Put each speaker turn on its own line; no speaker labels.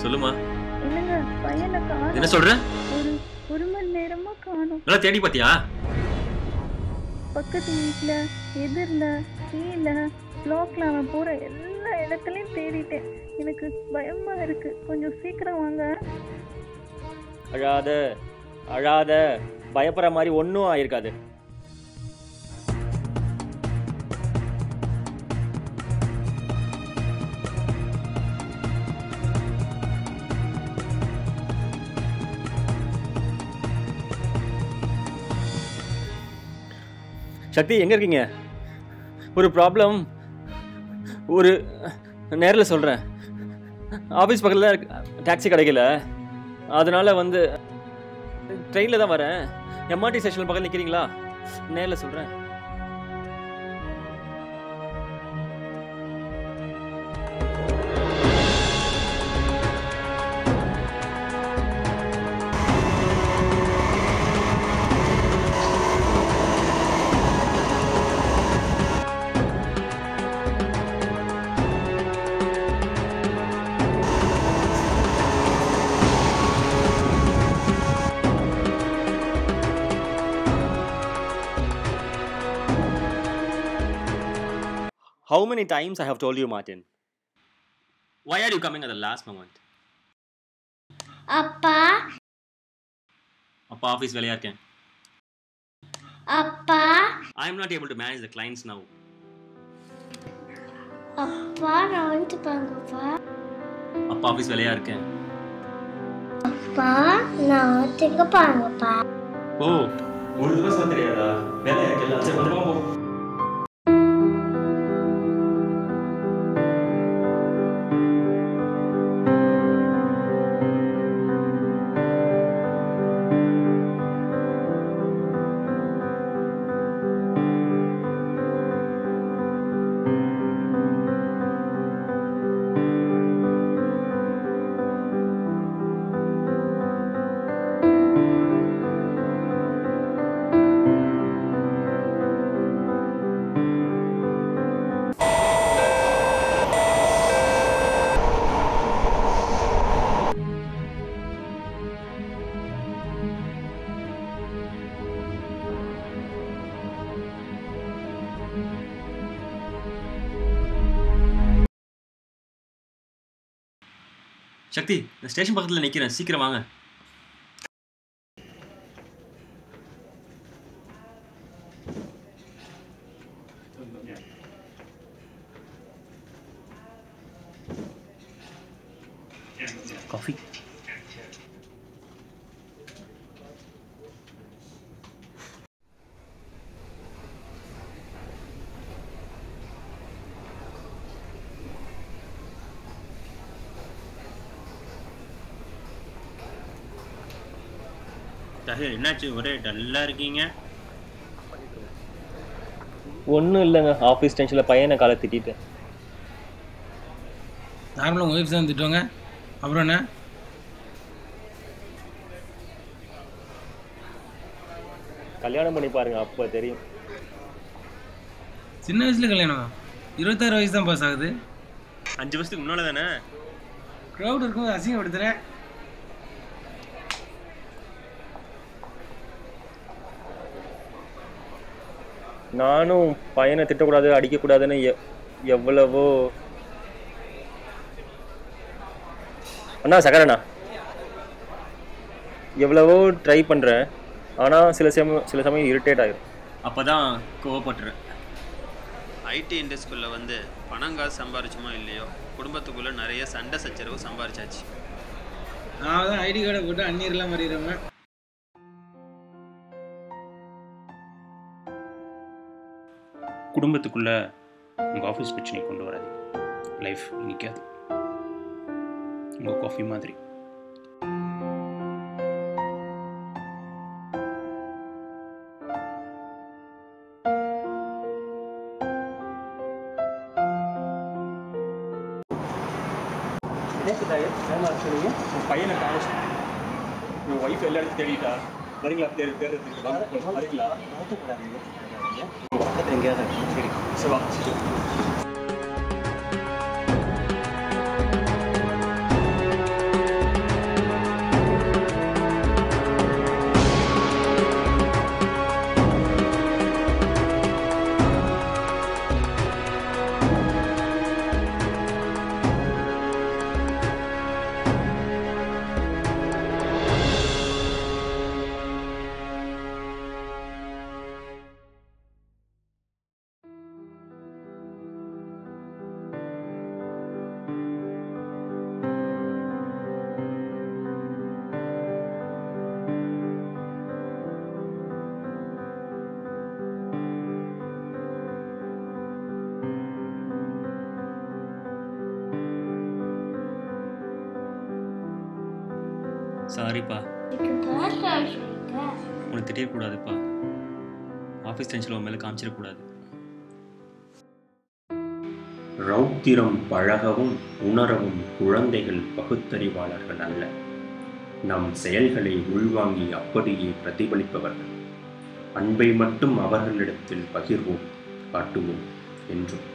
சொல்லுமா.
என்னங்க பையனை
என்ன
காணோம்.
சொல்ற?
ஒரு ஒரு மணி நேரமா காணோம்.
நல்லா தேடி பாத்தியா?
பக்கத்து வீட்ல, எதிர்ல, கீழ, பிளாக்ல அவன் போற எல்லா இடத்துலயும் தேடிட்டேன். எனக்கு பயமா இருக்கு. கொஞ்சம் சீக்கிரம் வாங்க.
அழாத அழாத, பயப்படுற மாதிரி ஒன்றும் ஆயிருக்காது. சக்தி எங்க இருக்கீங்க? ஒரு ப்ராப்ளம், ஒரு நேரில் சொல்கிறேன். ஆஃபீஸ் பக்கத்தில் டாக்ஸி கிடைக்கல, அதனால வந்து ட்ரெயினில் தான் வரேன். எம்ஆர்டி ஸ்டேஷன் பக்கத்தில் நிற்கிறீங்களா? நேரில் சொல்கிறேன். How many times I have told you, Martin?
Why are you coming at the last moment?
அப்பா
அப்பா ஆஃபீஸ் வேலையா இருக்கேன்.
அப்பா
I am not able to manage the clients now.
அப்பா நான் வந்து பாங்கப்பா.
அப்பா ஆஃபீஸ் வேலையா இருக்கேன்.
அப்பா நான் வந்து பாங்கப்பா.
ஓ, ஒரு தடவை தெரியாதா? வேலையா இருக்கல. சரி வந்து போ. சக்தி, நான் ஸ்டேஷன் பக்கத்தில் நிற்கிறேன், சீக்கிரம் வாங்க. காஃபி.
என்னாச்சு, ஒரே டல்லா இருக்கீங்க?
ஒன்றும் இல்லைங்க, ஆஃபீஸ் டென்ஷனில் பையனை காலை திட்டிட்டேன்.
நார்மலாக உங்கள் ஒய்ஃப் தான் திட்டுவாங்க, அப்புறம் என்ன?
கல்யாணம் பண்ணி பாருங்க, அப்போ தெரியும்.
சின்ன வயசில் கல்யாணம், 26 வயசு தான் பாஸ் ஆகுது.
5 வருஷத்துக்கு முன்னால தானே?
க்ரௌட் இருக்கும்போது அசிங்கப்படுத்துகிறேன்.
நானும் பையனை திட்டக்கூடாது, அடிக்கக்கூடாதுன்னு எவ்வளவோ. அண்ணா சக்கரண்ணா, எவ்வளவோ ட்ரை பண்ணுறேன், ஆனால் சில சமயம் இரிட்டேட் ஆகிடும்.
அப்போ தான் கோவப்படுறேன்.
ஐடி இண்டஸ்ட்ரிக்குள்ளே வந்து பணம் காசு சம்பாரிச்சோமோ இல்லையோ, குடும்பத்துக்குள்ளே நிறைய சண்டை சச்சரவு சம்பாரிச்சாச்சு.
நான் தான் ஐடி கார்டை போட்டு அந்நீர்லாம் மாறிடுவேன்.
குடும்பத்துக்குள்ளே உங்கள் ஆஃபீஸ் பிரச்சனை கொண்டு வராது, லைஃப் நிற்காது. உங்கள் காஃபி மாதிரி.
உங்கள் பையனை காலேஜ் உங்கள் ஒய்ஃப் எல்லா இடத்தையும் தேடிட்டா வரீங்களா? வரீங்களா? எங்கேயாவது சரி சிவா. சாரிப்பா,
எனக்கு பேர் சொல்லுங்க.
உனக்கு திட்டிடக்கூடாதுப்பா. ஆஃபீஸ் டென்ஷனில் உன் மேலே காமிச்சிடக்கூடாது.
ரௌத்திரம் பழகவும் உணரவும் குழந்தைகள் பகுத்தறிவாளர்கள் அல்ல, நம் செயல்களை உள்வாங்கி அப்படியே பிரதிபலிப்பவர்கள். அன்பை மட்டும் அவர்களிடத்தில் பகிர்வோம், காட்டுவோம் என்றும்.